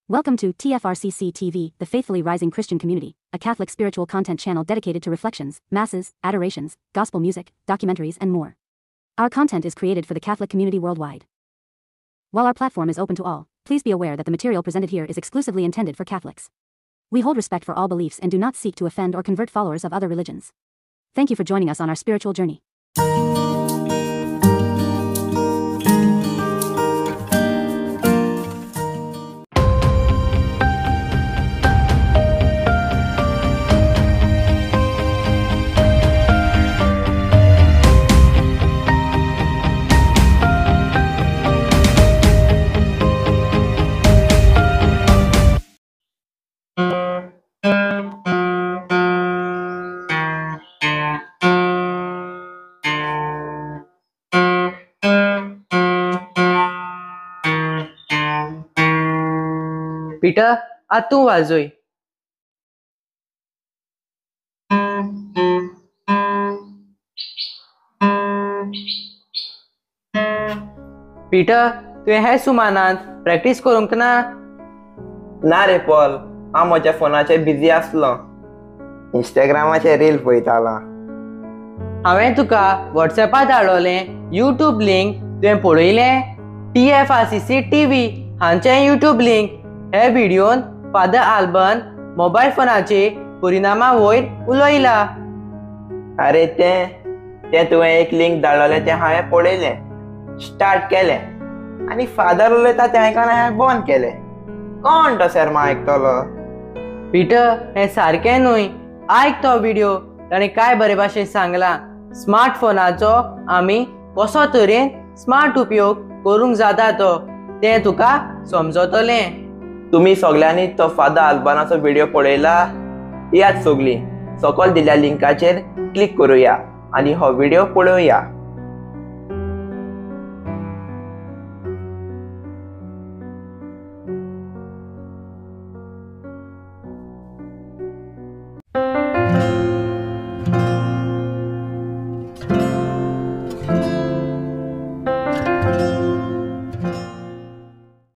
Welcome to TFRCC TV, the Faithfully Rising Christian Community, a Catholic spiritual content channel dedicated to reflections, masses, adorations, gospel music, documentaries, and more. Our content is created for the Catholic community worldwide. While our platform is open to all, please be aware that the material presented here is exclusively intended for Catholics. We hold respect for all beliefs and do not seek to offend or convert followers of other religions. Thank you for joining us on our spiritual journey. Peter, आज तू वाजोय. Peter, तुवें हे सुमानांत practice करूंक ना? ना रे Paul, हांव म्हज्या फोनाचेर busy आसलो. इंस्टाग्रामाचेर रील पळयतालो. हांवें तुका व्हॉट्सॅपार धाडलोलें यूट्यूब लिंक तुवें पळयलें? TFRCC TV हांचें यूट्यूब लिंक. हे व्हिडिओन फादर आल्बन मोबायल फोनाचे परिणामा वयर उलयला. अरे तें तुवें एक लिंक धाडलोलें तें हांवें पळयलें, स्टार्ट केलें आनी फादर उलयता तें आयकून हांवें बंद केलें. कोण तो शर्मा आयकतलो? पीटर, हें सारकें न्हय. आयक तो व्हिडिओ. ताणें काय बरे भाशेन सांगलां स्मार्टफोनाचो आमी कसो तरेन स्मार्ट उपयोग करूंक जाता तो तें तुका समजतलें. तुम्ही सगळ्यांनी तो फादर आल्बनाचो व्हिडिओ पळयला? याद सगळीं सकयल दिल्ल्या लिंकाचेर क्लिक करूया आनी हो व्हिडिओ पळोवया.